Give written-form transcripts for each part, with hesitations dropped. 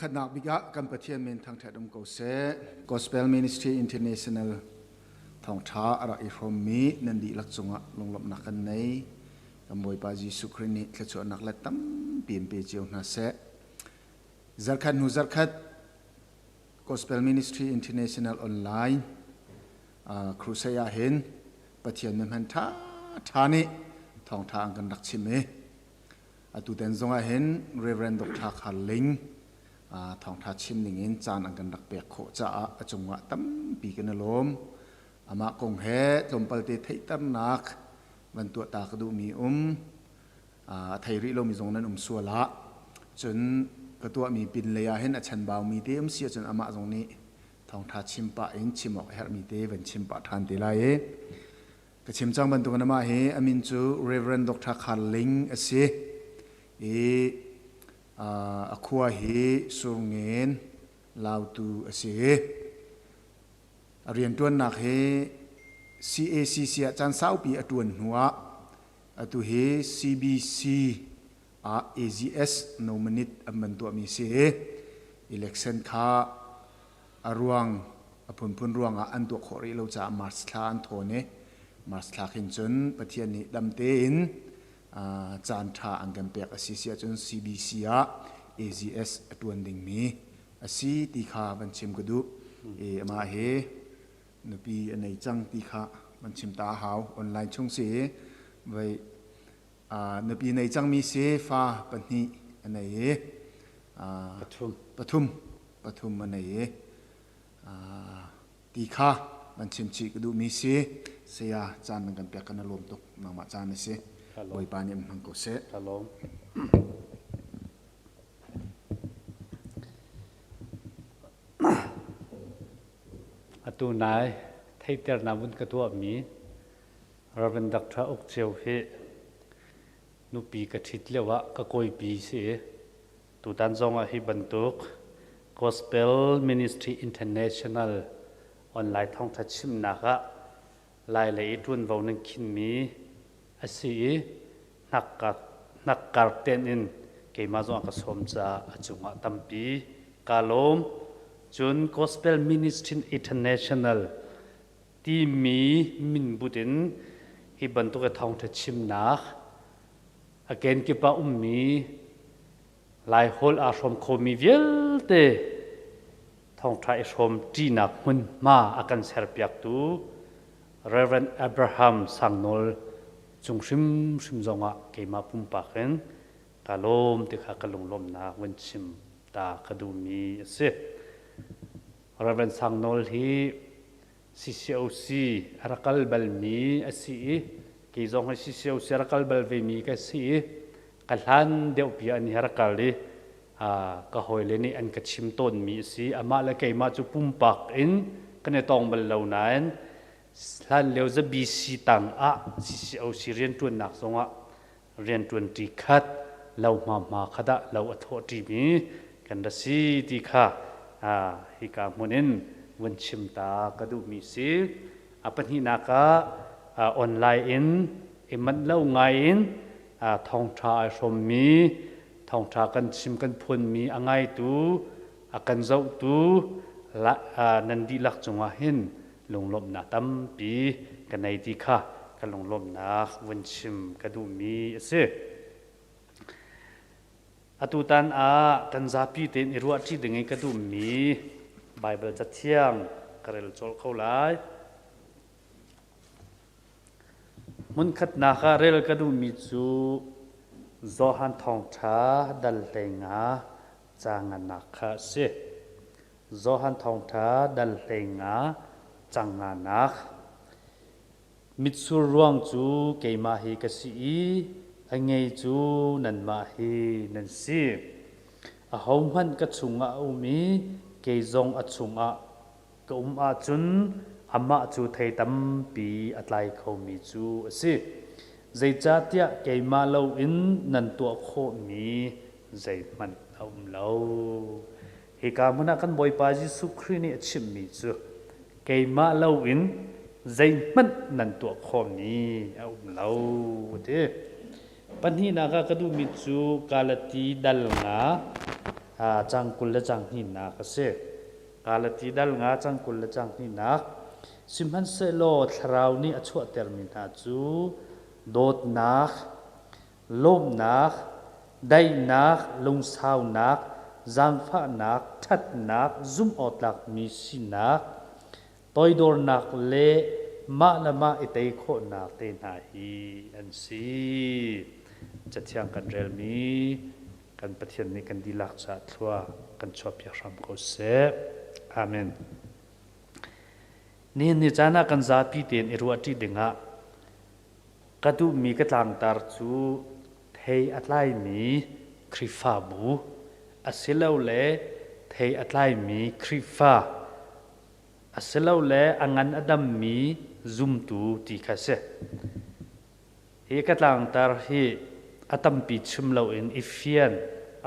ขัดนักบิกะกัมพูชีมีทางเทดมโกเซ Gospel Ministry International ทองท้าอะไรอีรมีนันดีลักษณะลงหลบนักกันในกำบวยปาจิสุครินิขจรนักเล็ดตั้มเปลี่ยนเปเจียวนาเซจักรนูจักร Gospel Ministry International Online ครูเซียเห็นปะเทียนมันท่านี้ทองท้ากันนักชิมตุเตนจงเห็น Reverend Dr. Khalling ทองท้าชิมนิ่งจานอันกันนักเปียกโคจ้าจงว่าตั้มปีกันลมอามาคงเหตุลมปลเตไทยตั้มนักวันตัวตากระดูมีไทยริโลมีตรงนั้นสัวละจนกระตัวมีปินเลยเห็นฉันบ่าวมีเตเสียจนอามาตรงนี้ทองท้าชิมปะเองชิมออกเฮมีเตวันชิมปะทานเตลายกระชิมจังบันตัวกันมาเฮอามินจู Reverend Dr. Khalling เสียขวาเฮสุงเงินลาวตูเสียเรียนตัวนักเฮ CACC อาจารย์สาวปีอตัวหัวตัวเฮ CBC AGS โนมินิตอันมันตัวมีเสีย election ค่ารวงพุ่นรวงอันตัวขอริเราจะมาสลาอันโทเนมาสลาขินจนประเทศนี้ดำเต็นจานท่าอันกันเปียกอาศิจน CBC AGS ตัวดิ่งมีอาศิตีขาบันชิมกระดูมาเฮนปีในจังตีขาบันชิมตาหาวออนไลน์ช่องเสียไว้นปีในจังมีเสียฟ้าปันนี้อันไหนปทุมอันไหนตีขาบันชิมชีกระดูมีเสียจานกันเปียกกันลมตกนางมาจานนี่เสียบอยปานิมหังกุเสฮัลโหลอตูนายไทยเตอร์นาวุนกระตัวมีเราเป็นดักทราอกเชียวเฮนุปีกระทิดเลี้ยวะก็กอยปีเสียตูตันจงอาฮิบันตุก Gospel Ministry International ออนไลน์ท่องทัดชิมนักะลายละเอียดวันวันนึงขินมีอาศัยนักการเต้นอินเกี่ยมาจงกระสมจะจุงตั้มปีกาลมจุน Gospel Ministry International ที่มีมินบุตินฮิบันตุกะทองทัดชิมนักอาเกณฑ์กิปะมีลายโฮลอาชมโคมีเวลเตทองทัดชมจีนักมุนมาอาการเสร์เปียกตู Reverend Abraham สังนลจงชิมจงเกี่ยมาปุ่มปากเห็นกาลมติขากลงลมนาวันชิมตากระดูมีเสReverend สังนลที่ CCOC รักลบัลมีสิกี่จงให้ CCOC รักลบัลเวมีก็สิกัลฮันเดียวพิอันนี้รักลีก็หอยเลนี่อันกัดชิมต้นมีสิอามาละเกี่ยมาจุปุ่มปากเห็นกันในตองบัลเหล่านั้นท่านเลี้ยวจะบีสีตังสิเอาสิเรียนตัวหนักสงเรียนตัวตีขัดเรามาขัดเราอัฐตีมีกันดัสีตีข้าฮิกามุนินวันชิมตากระดูมีสิปัญหานักออนไลน์มันเล่าไงทองชาชมมีทองชากันชิมกันพลมีอะไรตูกันเจ้าตูละนันดีลักจงว่าเห็นลงลมนาตั้มปีกันในที่ข้ากันลงลมนาวันชิมกระดูมีเสอตุตันตันซาปีเตนอิรัวที่ดึงไงกระดูมีไบเบิลจะเที่ยงกระเรลโจลเข้าไลมุนขัดนาคาเรลกระดูมีจูจอหันทองช้าดัลเลงาจางนักข้าเสจอหันทองช้าดัลเลงาจังงานักมิตรรวงจูเกี่ยมาฮีกษีอังเงจูนันมาฮีนันซีอาหอมหันกระชุงอาอุมีเกี่ยจงอาชุงอาก็อาจุนอามาจูไทยตั้มปีอัตไลเขามีจูสิใจจัดยะเกี่ยมาเล่าอินนันตัวโคมีใจมันเอาเล่าฮิกามุนักันบอยปาจิสุครีนี่ชิมมีจูเกี่ยมาเล่าอินใจมันนั่นตัวคอมีเอาเล่าเด้ปัญหานักกระดูมิจูกาลตีดัลงา จังกุลละจังหินนักเสกาลตีดัลงาจังกุลละจังหินนักสิมันเซโลทราวนี้อชวเตอร์มินาจูโดดนักลมนักได้นักลงสาวนักจังฟ้านักทัดนักซุ่มอดหลักมีสินักตอยโดนนักเละมาละมาอิเตยโคนักเตนาฮีอันซีจะเที่ยงกันเรลมีกันปะเทียนนี้กันดีลักษาทัวกันชอบยาชมโคเซอาเมนนี่นี่จานากันซาปีเตียนอิรัวที่ดึงะกระดูมีกระตังตาร์จูเทยอัตไลมีคริฟาบูอาศิลาเลเทยอัตไลมีคริฟาอาศิลาเลอังันอดัมมีซุมตูตีคาเซเอกตังตาร์ฮีอัตัมปีชุมเลาอินอิฟเฟียน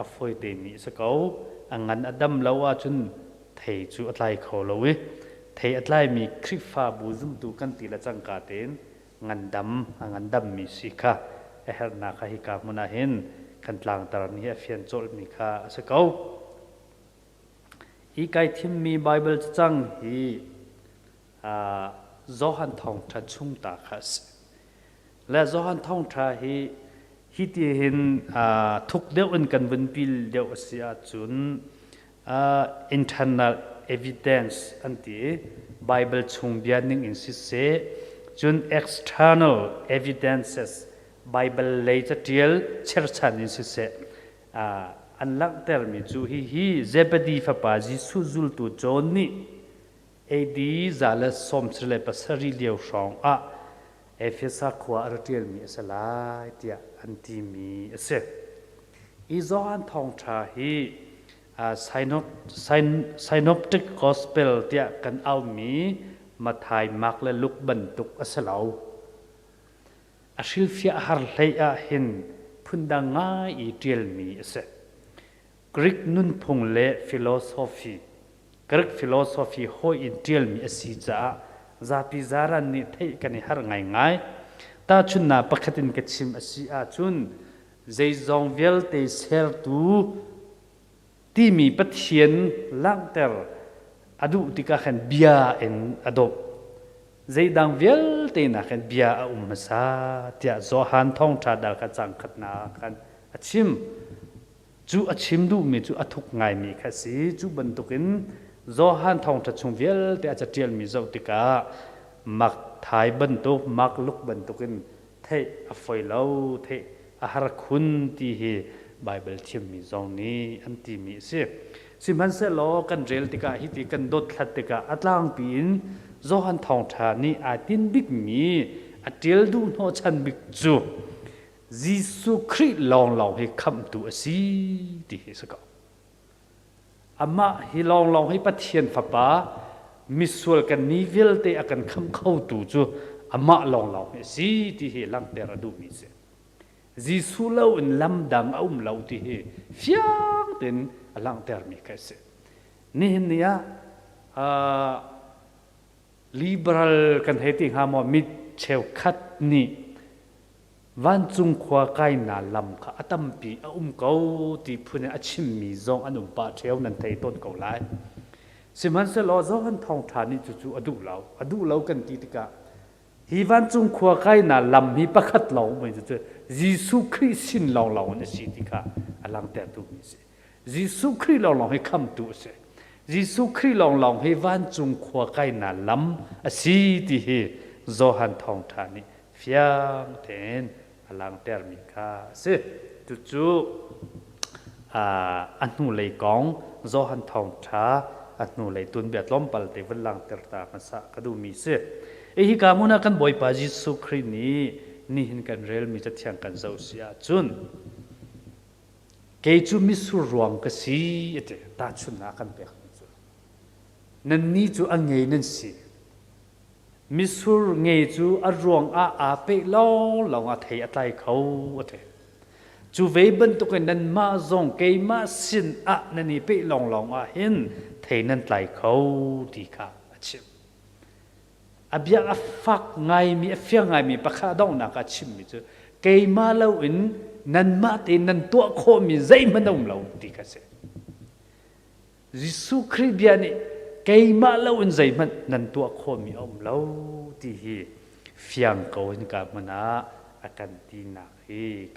อฟอยเตมีสกาวอังันอดัมเลาวาจุนเทยจูอัตไลเขาเลวิเทยอัตไลมีคริฟาบูซุมตูกันตีละจังกาเตนงันดัมมีสิกาเอฮร์นาคาฮิกามุนาเห็นกันตลางตารนี้เฟียนโจลมีคาสกาวอีกไอทิมมีไบเบิลจังฮีจอหันทองทัดชุ่งตาคัสและจอหันทองทัดฮีที่เห็นทุกเดียวกันบนพิลเดียวเสียจุนinternal evidence อันที่ไบเบิลชุ่งเบียนิ่งอินสิเซจุน external evidences Bible later deal churchan in se an lang termi chu hi zebedi fa pa jisu zul tu jonni edi zala somsle pasari liau shong a efesa khwa artiel mi sala tia antimi ase izo an thong tha hi synoptic gospel tia kan au mi mathai mak le luk ban tuk asalau asilfia har leia hin phundanga I tiel mi ase Greek nun phung le philosophy Greek philosophy ho in tiel mi asi za pi zaran ni thei kan har ngai ta chun na pakhatin ke chim asi a chun zai zong vel te ser tu ti mi pathian lang ter adu tika khan bia en adop zai dang vel te na khan bia masa tia zo han thong tha dal ka chang khat na kan achim chu achim du mi chu athuk ngai mi kha si chu ban tukin zo han thong tha chung vel te acha tiel mi zo tika mak thai ban tu mak luk ban tukin thei a foi lo thei a har khun ti hi bible thim mi zong ni an ti mi se siman se lo kan rel tika hi ti kan dot thlat tika atlang pin zo han thong tha ni a tin big mi atil du no chan big chu jisu christ long hi kham tu asi ti hi saka ama hi long hi pathian fa pa miswal kan ni vel te akan kham khau tu chu ama long hi si ti hi lang ter adu mi se jisu lo in lam dang lo ti hi fiang ten alang ter mi ka se ni nia liberal kan heti hamo mit cheu khat ni van chung khwa kai na lam kha atampi ko ti phune achim mi zong anum pa theu nan thei ton ko lai siman se lo zo han thong tha ni chu adu lo kan ti tika hi van chung khwa kai na lam hi pakhat lo mai chu jisu christ sin lo na si tika alang ter tu mi se jisu christ lo hi kham tu se jisu christ long hi van chung khwa kai na lam asi ti hi zo han thong tha ni fiang ten alang ter mi kha se chu anu lei kong zo han thong tha anu lei tun biat lom pal te van lang ter ta ma sa ka du mi se e hi ka muna kan boi pa jisu christ ni hin kan rel mi cha thiang kan zo sia chun ke chu mi su ruang ka si ete ta chun na kan pe nan ni chu angei nan si misur ngei chu arong a pe lo a thei atlai khau ate chu ve ban to kan nan ma zong ke ma sin a nani pe long a hin thei nan tlai khau ti kha achim abia a fak ngai mi a fia ngai mi pakha dong na ka chim mi chu ke ma lo in nan ma te nan to kho mi zai ma dong lo ti kha se ยิสุคริสต์เบียนี่เกี่ยมาเล่าอินใจมันนั่นตัวข้อมีอมเล่าที่เฟียงเก่าอินกับมันนะอาการตีนัก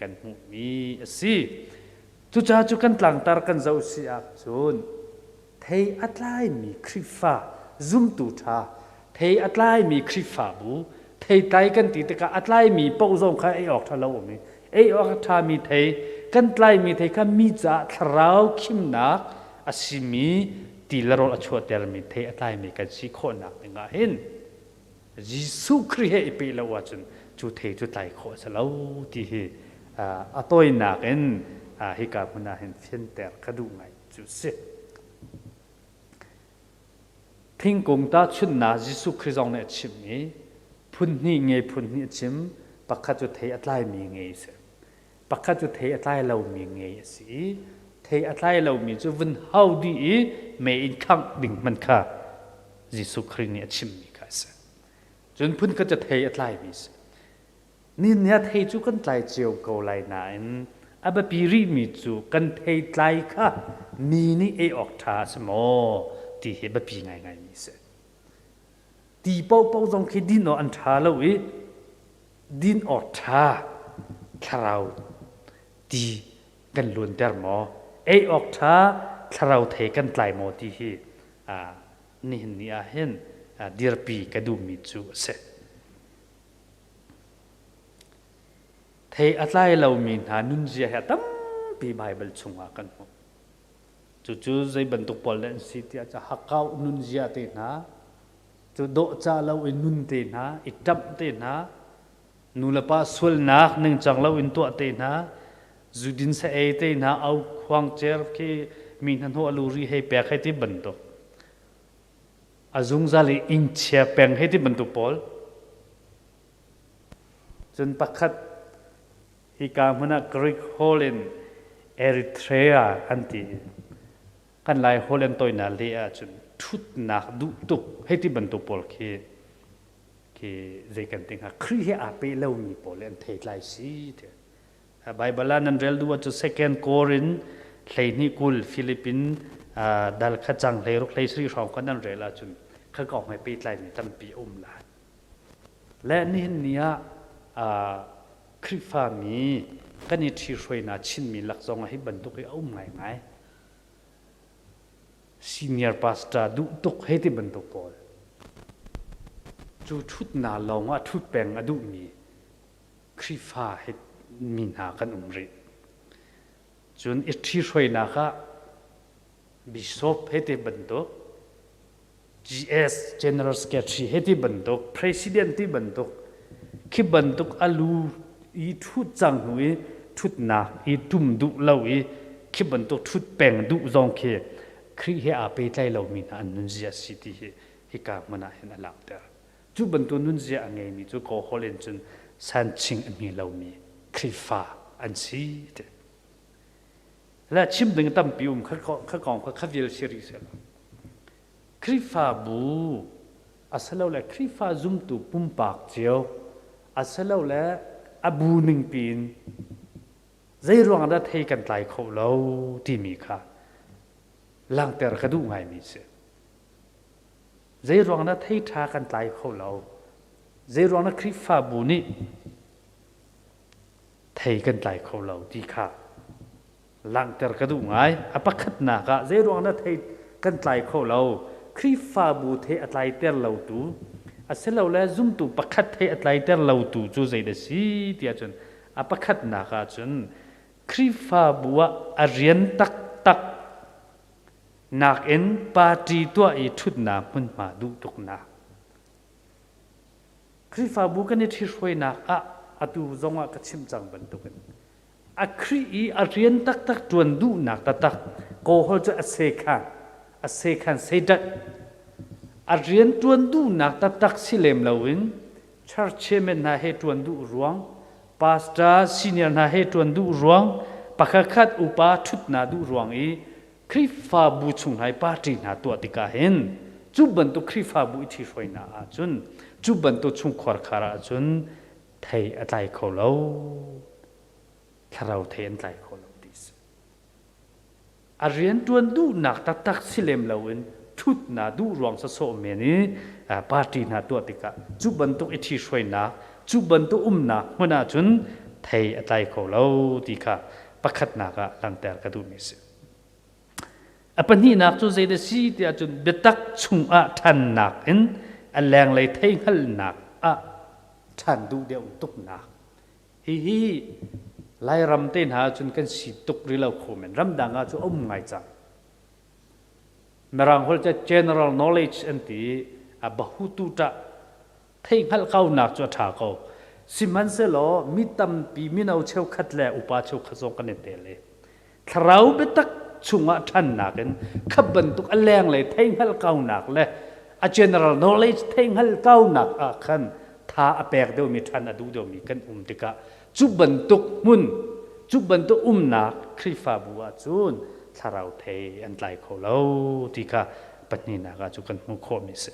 กันหูมีสิทุจ้าจุกันหลังตากันเจ้าสิอาจุนเทอัตไลมีคริฟ้าซุ่มตูท่าเทอัตไลมีคริฟ้าบูเทไตกันตีตะกะอัตไลมีปกซงข้าไอออกทะเลาะมีไอออกท่ามีเทกันไตมีเทกันมีจ่าทราวคิมนักอาศิมีตีละรอลชวดเดลมีเทอัตไลมีกันสิโคนักงาเห็นยิสุคริสต์เอเปลาวจุนจุเทจุไตโคสลาวที่อัตอยนักเอ็นฮิกาพุนาเห็นเฟียนเตอร์กระดูไงจุเสทิ้งกงตาชุนนายิสุคริสต์เนี่ยชิมนี้พุ่นนี่ไงพุ่นนี่ชิมปักขัดจุเทอัตไลมีไงเสปักขัดจุเทอัตไลเรามีไงสิเทอัตไลเรามีจุวันเฮาดีไม่อินคังดิ่งมันค่ะยิสุคริสต์เนี่ยชิมมีค่ะเสจนพุ่นก็จะเทอัตไลมีเสนี่เนี่ยเทจุกันไตเจียวเกาไลนานอับปีรีมีจูกันเทไตค่ะนี่เอออกท่าสมอที่เห็นปีไงมีเสตีเป้าจงคิดดินออันท่าแล้วดินออกท่าคราวตีกันล้วนเตอร์มอเอออกท่าคราวเทกันไตมอที่นี่เห็นเดียร์ปีกระดูมีจูเสเทอัตไลเรามีหานุนเจียตั้มปีไบเบิลชงอากันหมดจู่ๆใจบรรทุกพอลเลนสิที่อาจจะหักเอานุนเจียเตนะจู่โดจ่าเราอินนุนเตนะอิจับเตนะนูละป้าสวลนักหนึ่งจังเราอินตัวเตนะจุดินเสเอเตนะเอาควงเจอร์ที่มีนันหัวลูรีให้แปลให้ที่บรรทุกอาจุงซาลีอิงเชียแปลงให้ที่บรรทุกพอลจนปักขัดฮิกามุนักกรีกโฮเลนเอริเทรียอันที่กันไล่โฮเลนตัวนาเลียจนทุดนักดุตุกให้ที่บรรทุกพอลที่ใจกันติงหาครีเฮอาเปเล่ามีพอลเลนเทไลซีเถอะไบเบิลนั้นเรียลดูว่าจะ second Corin เลยนี่กุลฟิลิปปินส์ดัลขจังเลยรุกเลยสรีรองกันนั่นเรียลจนเขาก็ออกมาเปไลมีตั้งปีลาและนี่เนี่ยคริฟามีกันนี่ที่ช่วยนาชินมีหลักทรงให้บรรทุกให้ไงซีเนียร์พาสต้าดุตุกให้ที่บรรทุกพอลจูทุดนาลงว่าทุดแปลงอดุมีคริฟาให้มีนากันริจนอิทธิช่วยนาค่ะบิชอปให้ที่บรรทุก GS General Secretary ให้ที่บรรทุก President ที่บรรทุกคิดบรรทุกอาลูอีทุดจังหวยทุดนาอีตุ่มดุเล่าคิดบรรทุกทุดแปลงดุจงเคครีเฮอาเปไลเรามีนาอันนุนเซียสิที่ฮิกามันอาเห็นหลักเดอจูบรรทุกนุนเซียอันไงมีจูโคฮอลเลนจนสันชิงอันมีเรามีคริฟ้าอันซีเดและชิมดึงตั้มปิวมข้ากองข้าวิลชิริเซลคริฟ้าบูอาศัยเราแหละคริฟ้าซุ่มตูปุ่มปากเจียวอาศัยเราแหละอบูหนึ่งปีนใจรวงได้เทกันไตเขาเราที่มีค่ะหลังแต่กระดูไงมีเสียใจรวงได้เททากันไตเขาเราใจรวงได้คริฟ้าบูนี่เทกันไตเขาเราที่ค่ะหลังแต่กระดูไงอภัคนาค่ะใจรวงได้เทกันไตเขาเราคริฟ้าบูเทอัตไลเตอร์เราตูอาศัยเราแล้วซุ่มตูปักขัดเทอัตไลเตอร์เราตูจูใจเดสิที่อาจารย์อภัคนาค่ะจนคริฟ้าบัวอาเรียนตักนักเอ็นปาร์ตี้ตัวไอทุดนามันมาดูตุกนาคริฟ้าบัวกันนี่ที่ช่วยนักอาตูจงว่ากัชิมจังบันตุกันครีอาเรียนตักจวนดูนักตักโกฮอลจะเสกันเสดัดอาเรียนจวนดูนักตักสิเลมลาวินชาร์เชเมนนาเฮจวนดูรวงพาสตาซีเนียร์นาเฮจวนดูรวงปักขัดอุปาชุดนาดูรวงคริฟ้าบูชุงให้ปาร์ตี้นาตัวติกาเห็นจูบันตุคริฟ้าบูอิทธิช่วยนาจุนจูบันตุชุงขวารคาราจุนไทยอะไรเขาเราคาราเทนอะไรเขาเราดิส a rian tuan du nak tak silem lawin thut na du rong sa so me ni party na to tika chu bantuk I thi shoi na chu bantu na huna chun thei atai kho lo tika pakhat na ka langter ka du mi se apani nak chu zeide si tia chun betak chung a than nak in a leng lei thei hal nak a than du deu tuk nak hi lai ram ten ha chun kan si tuk ri lo khomen ram danga chu ngai cha merang hol cha general knowledge anti a bahutu ta thei hal kau nak chu tha ko siman se lo mitam pi minau cheu khat le upa cheu khazong kan te le thrau betak chunga than nakin khaban tuk aleng le thei hal kau nak le a general knowledge thei hal kau nak a khan tha apek deu mi than adu deu mi kan tika chu bantuk mun chu bantuk nak khrifa buwa chun tharau thei an tlai kho lo tika patni na ga chu kan mu kho mi se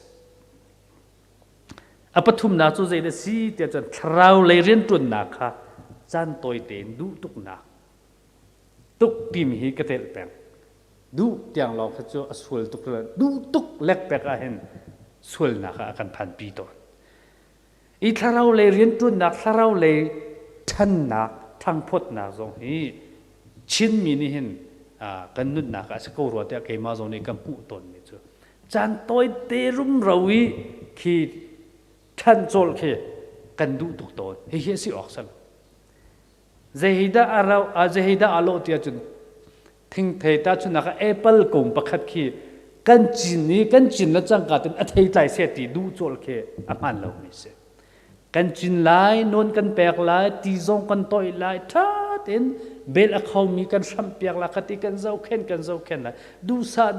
apathum na chu zeida si te chan tharau le ren tun na kha chan toi ten du tuk na tuk tim hi ka tel peng du tiang lo kha chu asul tuk du tuk lek pek a hen sul na kha kan phan pi ton I tharau le ren tun na tharau le than na thang phot na zong hi chin mi ni hin kan nut na ka se ko ro te ke ma zong ni kan pu ton ni chu chan toi te rum rawi khi than chol khe kan du tuk ton hi hi si oxal zehida arau a zehida alo tia chun thing thei ta chun na ka apple kong pakhat khi kan chin la chang ka ten a thei tlai se ti du chol khe a man lo ni se kan chin lai non kan pek lai ti zong kan toi lai tha ten bel a khau mi kan sam pek la khati kan zau khen la du sa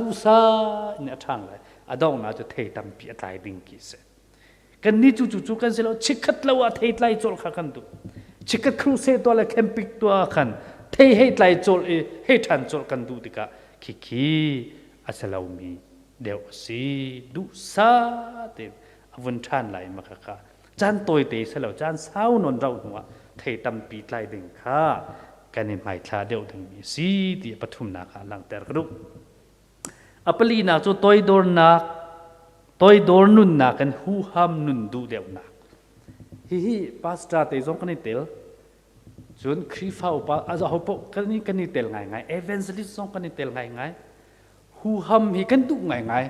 ne thang lai adong na chu thei tam pi atlai ding ki se kan ni chu kan se lo chikhat lo a thei tlai chol kha kan du chikhat khru se to la camping to khan thei hei tlai chol e hei than chol kan du tika khi asalau mi deu si du sa te avun than lai ma kha chan toi te se lo chan sao non rau nuwa thei tam pi tlai ding kha kanin mai thla deu ding mi si ti pathum na kha lang ter kru apali na chu toi dor nun na kan hu ham nun du deu na hi pastor te zong kan tel chun khrifa upa aza hopo kan tel ngai evangelist zong kan tel ngai hu ham hi kan du ngai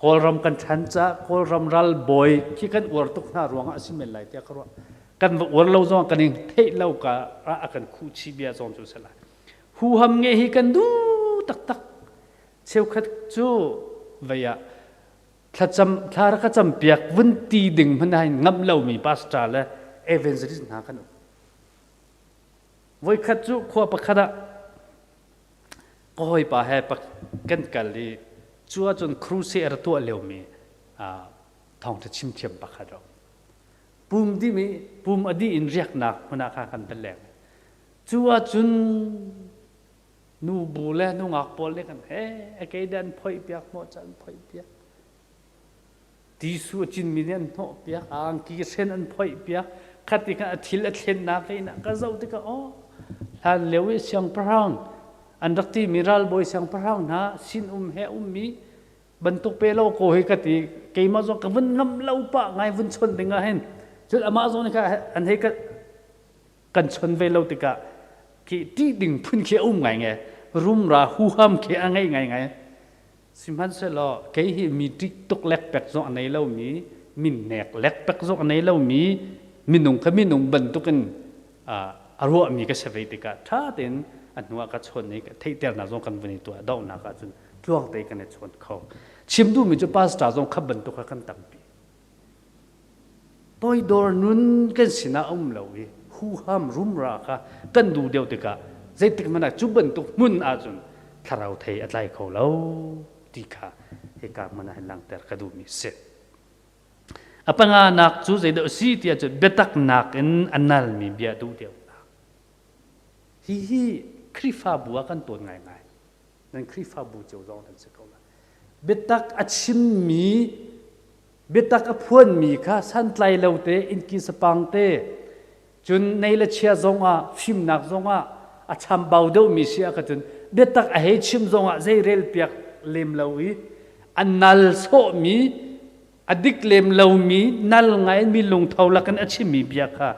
kol ram kan than cha kol ram ral boy ki kan ur tuk na ruang asimel lai tia kro kan ur lo zong kan ing thei lo ka ra akan khu chi bia zong chu sala hu ham nge hi kan du tak cheu khat chu vaya thlar ka cham piak vun ti ding manai ngam lo mi pastor la evangelist na kan voi khat chu khwa pakhada koi pa he pak kan kali chua chun cruiser to lewmi thong ta chim thiam pakhado pum adi in riak nak huna kha kan belek chua chun nu bule nu ngak pol le kan he akei dan phoi piak mo chan phoi piak ti su chin million no piak ang ki sen an phoi piak khati ka thil a thlen na ke na ka zau tika o han lewi siang prang an rakti miral boy siang prang na sin he mi bantuk pelo ko he kati ke ma zo ka vun ngam lau pa ngai vun chon dinga hen chul ama zo ni ka an he ka kan chon ve lo tika ki ti ding phun ke ngai nge rum ra hu ham ke angai ngai simhan se lo ke hi mi tik tok lek pek zo anei lo mi min nek lek pek zo anei lo mi minung bantukin arwa mi ka savei tika tha ten anwa ka chon ni ka thei ter na zo kan vuni to daw na ka chun tuang te kan chon kho chimdu mi chu pastor zong khaban to ka kan tampi toi dor nun kan sina lawi hu ham rum ra ka kan du deu tika zaitik mana chu ban tu mun a chun tharau thei atlai kho lo tika he ka mana lang ter ka du mi se apanga nak chu zaida si tia chu betak nak in anal mi bia du deu hi khrifa buwa kan ton ngai nan khrifa bu cheu zong tan se ko la betak achim mi betak aphuan mi kha san tlai lo te in ki sapang te chun nei la chia zong a phim nak zong a a cham bau do mi sia ka chun betak a he chim zonga zei rel piak lem lawi anal so mi adik lem law mi nal ngai mi lung thaula kan achi mi bia kha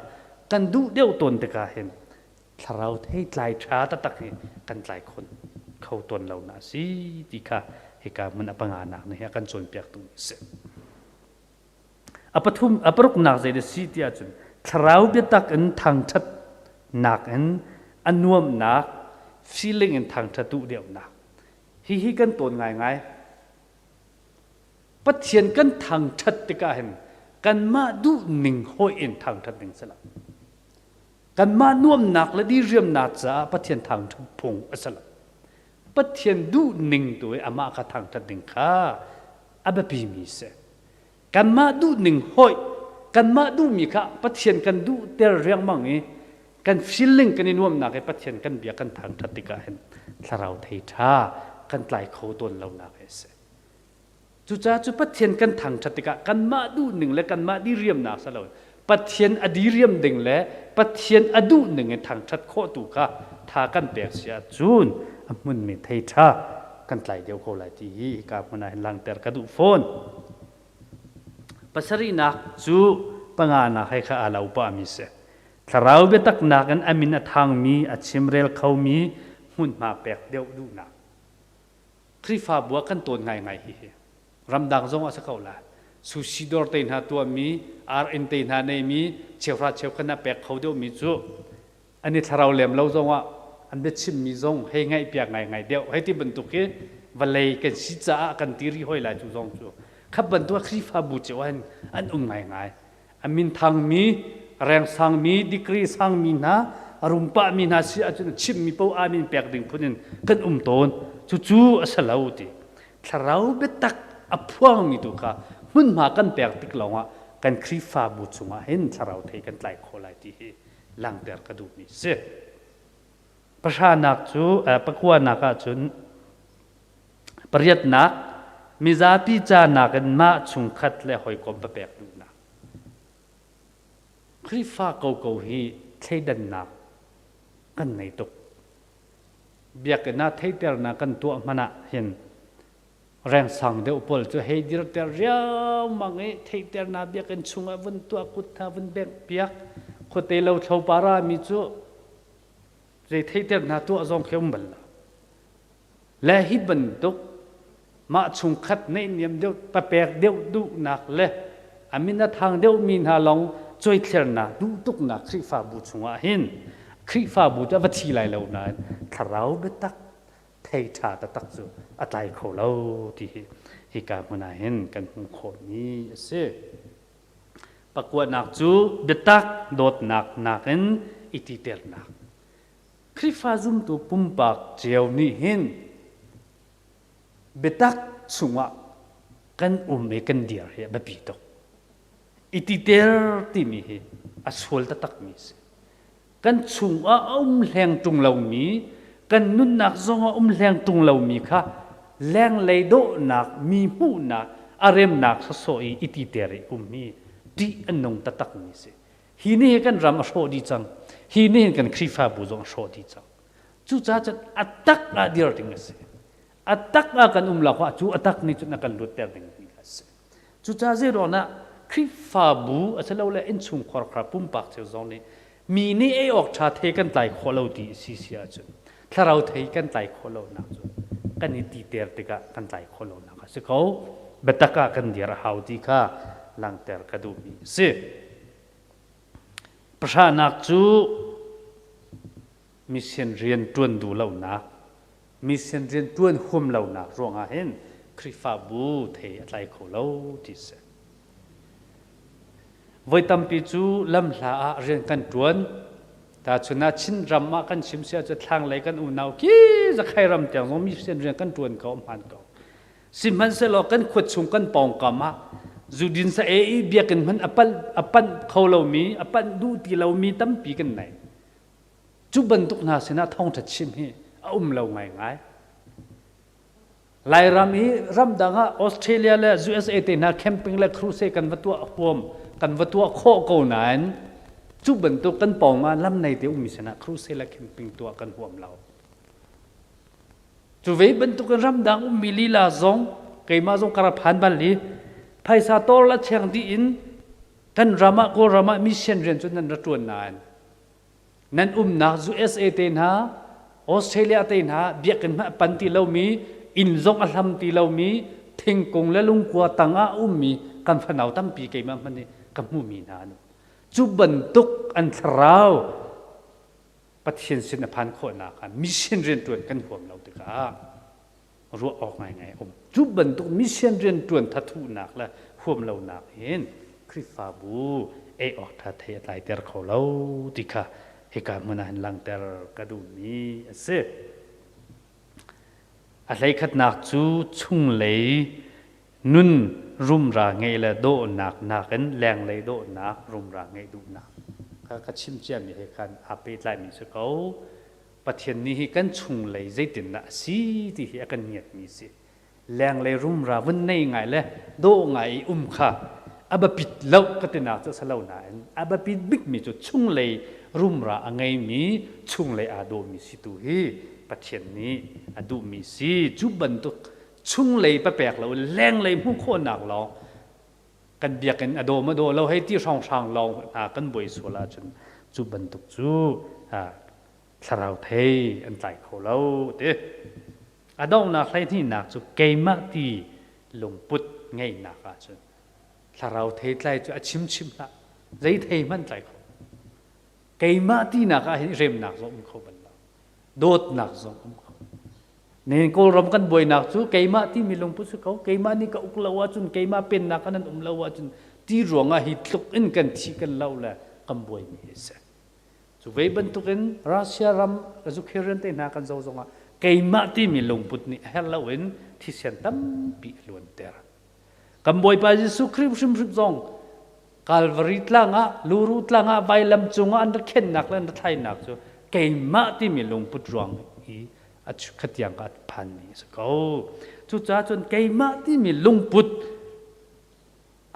kan du deu ton te ka hen tharau thei tlai tha ta tak hi kan tlai khon khau ton lo na si ti kha he ka mun apanga nak ne kan chon piak tu se apathum aparuk nak zai de si tia chun tharau betak an thang that nak an anuam nak feeling in thang that tu deu nak hi kan ton ngai ngaiปัจเจียนกันทางชัดติกาเห็นกันมาดูหนึ่งห้อยเอ็นทางชัดหนึ่งสลับกันมาน่วมหนักและดีเรียมหนักจ้าปัจเจียนทางชัดพงสลับปัจเจียนดูหนึ่งตัวอามาค่ะทางชัดหนึ่งค่ะอาแบบมีเสกันมาดูหนึ่งห้อยกันมาดูมีค่ะปัจเจียนกันดูเตเรียงมังเอกันฟิลลิ่งกันน่วมหนักไอ้ปัจเจียนกันเบียกันทางชัดติกาเห็นถ้าเราเทท่ากันไกลเขาต้นเราหนักเสจุจ้าจุปัจเจียนกันทางชัดติกะกันมาดูหนึ่งและกันมาดีเรียมหนักสลายปัจเจียนอดีเรียมดึงและปัจเจียนอดูหนึ่งในทางชัดโคตุกะทากันเปียกเสียจูนมุนมีเทชากันไกลเดียวเขาไหลที่กาบมันหลังแต่กระดูโฟนปัสรีนักจูปังานักให้ข้าอาลาอุปามิเสถ้าเราเบตักนักกันอามินทางมีอัชิมเรลเขามีหุ่นมาเปียกเดียวดูนักคริฟาบัวกันตัวไงฮิรำดังจงอาศัยเขาละสุชิดอร์เตนหาตัวมีอาร์เอ็นเตนหาในมีเชี่ยวราเชี่ยวขณะแปลกเขาเดียวมีจุอันนี้ถ้าเราเลี้ยมเราจงว่าอันเด็ดชิมมีจงให้ไงเปียกไงเดียวให้ที่บรรทุกวันเลยกันชิจ้ากันตีรีห้อยหลายจุจงจุขับบรรทุกคริฟาบุจวันอันไงอันมินทางมีแรงสังมีดีกรีสังมีนะอารมณ์ปะมีนะสิอาจจะชิมมีเป้าอามินแปลกดึงพุ่นกันโตนจู่อาศัยเราดิถ้าเราเบ็ดตักอพวงมีตัวข้าหุ่นมากันแปลกติกลงอ่ะกันคริฟาบุตรสุมาเห็นชาวเราเทกันไล่โคไลที่หลังเดือดกระดูมีเสียประชานักจูประกวดนักจุนประหยัดนักมิจาพิจารณากันมาชุงขัดและหอยกลมแปลกดูนักคริฟาเก่าๆฮีใช้ดันนักกันในตกเบียกันน่าเทเตอร์นักกันตัวมันเห็นแรงสั่งเดียวพอจะให้ดีรถเรียวมังเอเทเตอร์นาเบียกันชุงวันตัวกุฏาวันแบกเปียกคนเตลชาวปารามิจูจะเทเตอร์นาตัวจงเข้มบัลและฮิบันตุกมาชุงขัดในเนียมเดียวปะแปกเดียวดูนักเลยอามินาทางเดียวมีนาลองช่วยเทอร์นาดูตุกนักคริฟาบูชุงอาหินคริฟาบูจะวัดที่ไรเหล่านั้นถ้าเราเบตักเทชาตะตักจูอัตไลโคเราที่ฮิกามุนาเห็นกันหุ่นโคนี้เสียประกวดนักจูเบตักโดดนักเห็นอิติเตอร์นักคริฟาซุมตัวปุ่มปากเจียวนี่เห็นเบตักสุงะกันเอกันเดียร์เฮแบบปีตกอิติเตอร์ที่มีเฮอสวลตะตักมีเสกันสุงะแรงจุงเหล่ามีกันนุ่นนักจงแรงตุงเหล่ามีค่ะแรงเลยโดนักมีหูนักอารมณ์นักสอยอิติเตริมีดีอันนงตะตักมีเสฮีนี่กันรำโชดีจังฮีนี่กันคริฟาบุจงโชดีจังจู่จ้าจะอัตตักอาเดียร์ติงเสอัตตักอากันหลักว่าจู่อัตตักนี่จุดนักกันลุดเตอร์ติงเสจู่จ้าเจรอนะคริฟาบุอาศัยเราเลยอินชุงขวาครับปุ่มปากเจ้าจงนี่มีนี่ออกชาเทกันไต่ขวาเราดีสิเสียจุดถ้าเราเทกันไต่โคโลนักจุกันอิติเตอร์ติกะกันไต่โคโลนักสิเขาเบตกะกันเดียร์ฮาวดีค่ะหลังเตอร์กระดูมีสิประชานักจูมิเซียนเรียนตวนดูเหล่านักมิเซียนเรียนตวนหุมเหล่านักรวงอาเห็นคริฟาบูเทไต่โคโลที่เสไว้ตั้มปีจูลำลาเรียนกันตวนแต่ชนะชินรำมากันชิมเสียจะทางไหลกันอุ่นเอากี้จะใครรำเตียงเรามีเส้นเรียงกันตวนเขาผ่านเขาสิมันเสลอกันขวดชุงกันปองกามาจูดินเสเอเบียกันมันอปันเขาเรามีอปันดูที่เรามีตั้มปีกันไหนจุบันตุกนาเสนาท่องจัดชิมฮีเราไงหลายรำนี้รำดังอ่ะออสเตรเลียและยูเอสเอเตน่าแคมปิ้งและครูเซกันวัตถุพวมกันวัตถุโคโกนัน จุบันตุกันปองมาลำในเดียวมีชนะครูเซลแคมปิ้งตัวกันห่วมเราจุเวบันตุกันรำดังมีลีลาซงเกยมาซงกระพันบัลลีไพศาลโตละเชียงดีอินกันรำก็รำมิเชนเรียนจนนั้นระตวนนานนั้นนัก USA เตนฮาออสเตรเลียเตนฮาเบียกันมาปันติเรามีอินซงอัลฮัมติเรามีเทงกงและลุงกัวตังอามีกันฝนเอาตั้มปีเกยมามันนี่กันมูมีนานุจุบันตุกอันทราวปฏิเสธสินพันธ์คนนักมิเชนเรียนตัวกันห่วงเราตึกรู้ออกไงจุบันตุกมิเชนเรียนตัวทัตุนักและห่วงเรานักเห็นคริฟาบูออกทัดเทตายเตอร์เขาเราติค่ะเหตุการณ์มันหันหลังเตอร์กระดูมีเสอะไรขัดนักจูชุ่งเลยนุ่นรุมราไงละโดนักกันแรงเลยโดนักรุมราไงดูนักก็ชิมเจียมีเหตุการณ์อาเปตไลมีสเขาประเทศนี้กันชุ่งเลยใจติดนะสิที่เหตุการณ์เงียบมีสิแรงเลยรุมราวันในไงเลยโดไงค่ะอาบปิดเล่าก็ติดนักจะสลาวนั้นอาบปิดบิ๊กมีจุดชุ่งเลยรุมราไงมีชุ่งเลยอาโดมีสิตุฮีประเทศนี้อาดูมีสิจุบันตุชุ่งเลยแปลกเราแรงเลยมุ่งโคหนักเรากันเบียกันอโดมาโดเราให้ที่ช่องเรากันบ่อยสุราจนจุบันตุจูสราวเทอันใจเขาเราเด้อดองนักใครที่นักจุเกยมาที่ลงปุดง่ายนักจนสราวเทใจจุชิมละใจเทมันใจเขาเกยมาที่นักเห็นเริ่มนักสมเขาบันเราโดดนักสมเขาเนี่ยก็รำกันบ่อยนักจูเกยมาที่มีลงพุทธเขาเกยมานี่ก็อุกลาวจุนเกยมาเป็นนักนั้นลาวจุนที่รวงหิตลุกอินกันที่กันเล่าแหละกันบ่อยมีเสียจูเวบันทุกันรัสเซียรำกับจุเคเรนเตนักกันโซ่เกยมาที่มีลงพุทธนี่เฮลาวินที่เสียนตั้มปีล้วนเตอร์กันบ่อยไปยิสุคริปซงกาลวาริตลางะลูรุตลางะใบลำจงอันตะเข็นนักและอันตะไทยนักจูเกยมาที่มีลงพุทธรวงอีอัจขัดยังกัดพันนี้สกาวจุดจ้าจนเกยมาที่มีลุงพุทธ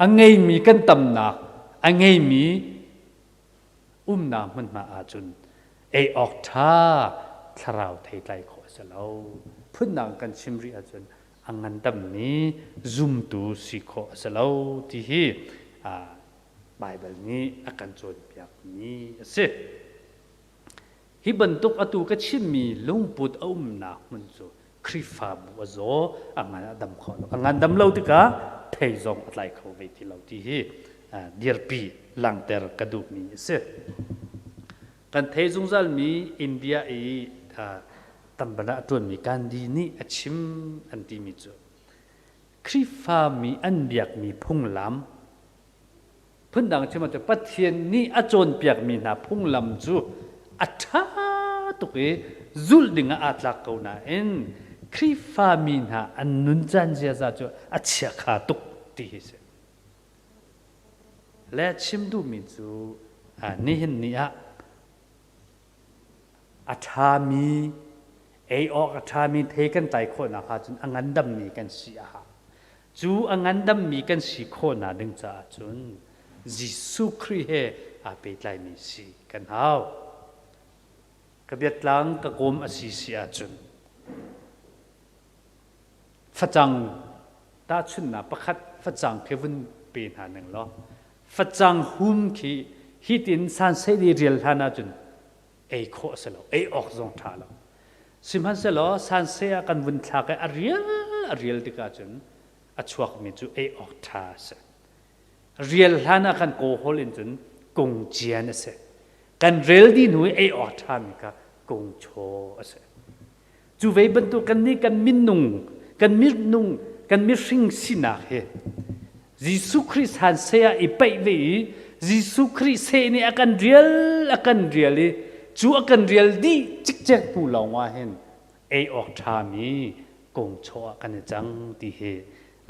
อังไงมีกันตำหนักอังไงมีนามันมาอาจุนออกท่าสราวไทยไกลขอสลาวพื้นนางกันชิมริอาจุนอังงันตำนี้ซุ่มตูสิขอสลาวที่ไบเบิลนี้อาการโจรแบบนี้สิฮิบันตุกอตูก็ชิมีลุงปุดนามันจูคริฟาบัวโซอังงันดำขออังงันดำเราติกะไทยซองอะไรเขาไปที่เราที่เดียร์ปีหลังเตอร์กระดูกมีเสียกันเทซงซัลมีอินเดียตัมบนาตัวมีการดีนี่ชิมอันที่มีจูคริฟามีอันเบียกมีพุ่งลำพื้นดังชิมจะปัทเทียนนี่อโจนเปียกมีนาพุ่งลำจูอัฐาตุกจุลดิงอาตลักเขานาเอ็นคริฟามีนาอันนุนจันเจียจะจูอัจฉริยะตุกที่เสียและชิมดูมีจูนี่เห็นนี่อัฐามีออกอัฐามีเทกันไตโคนะค่ะจนอังันดำมีกันสีจูอังันดำมีกันสีโคนะดึงจ้าจนยิสุคริเฮอาเปตไลมีสีกันหาวกระเบียดลังกระโกมอสีสีอาจนฟัจังตาชุนนะประคัดฟัจังเควินเป็นหาหนึ่งล้อฟัจังหุมขีฮิตินสันเสดีเรียลฮานาจุนโคสโลออกจงท่าเราสิมันเสลอสันเสียกันวุ่นทากอเรียลติกาจุนชวกมีจูออกท่าเสเรียลฮานากันโกโฮลินจุนกงเจียนเสกันเรียลดีหนุ่ยออกท่ามีกากงโชเสจูเวบันตุกันนี่กันมินนุงกันมินุงกันมิริงสินาเฮยิสุคริสหันเสียไปวียิสุคริสเซนี่อากันเรียลจูอากันเรียลดีจิกเจ็กปูลองว่าเห็นออกทามีกงโชกันจังที่เฮ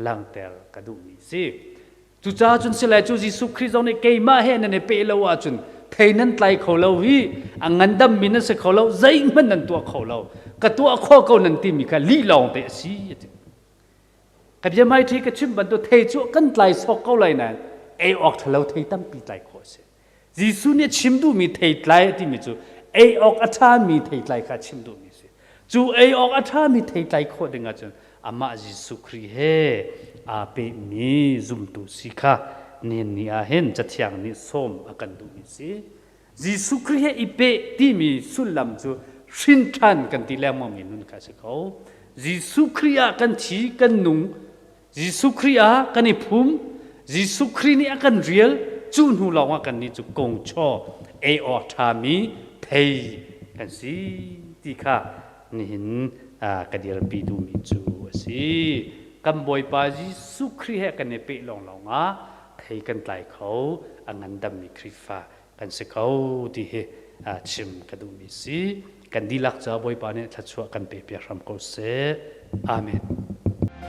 ลังเตลกระดูมีสิจูจ้าจนเสลจูยิสุคริสเอาในเกยมาเฮนในเปลว่าจนเทนันไตเขาเราฮีอังงันดำมินัสเขาเราใจมันนั่นตัวเขาเรากระตัวข้อเขานั่นที่มีการลีลองเตะสิกับยังไม่ที่กระชิมบันตัวเทจูกันไตสอกเขาเลยนั่นออกทะเลเทตั้มปีไตโคเส ยิสุเนี่ยชิมดูมีเทตไลที่มีจูเอออกอัฐามีเทตไลค่ะชิมดูมีสิจูเอออกอัฐามีเทตไลโคดึงอาจารย์อามายิสุครีเฮอาเปมีซุมตุสิค่ะนี่นี่อาเห็นจะเที่ยงนี่ส้มอากันดูมีสิยิสุครีเฮอีเปที่มีสุลลัมจูชินทันกันที่แล้วมั่งมีนุนค่ะสิเขายิสุครีอากันทีกันนุ่งยิสุครีอากันอีพุ่มยิสุครีนี่อากันเรียลจูนหูลองว่ากันนี่จูกงชอเอออทามีเทกันสิที่ค่ะนี่เห็นกันเดียร์ปีดูมีจูสิกันบ่อยปายิสุครีเฮกันเนี่ยเปลองเทกันไตเขาอันนั้นดำมีคริฟ้ากันสิเขาที่เฮชิมกันดูมีสิกันดีลักจะบ่อยปาเนี่ยทัดชัวกันเปรียบรำเขาเสอาเมน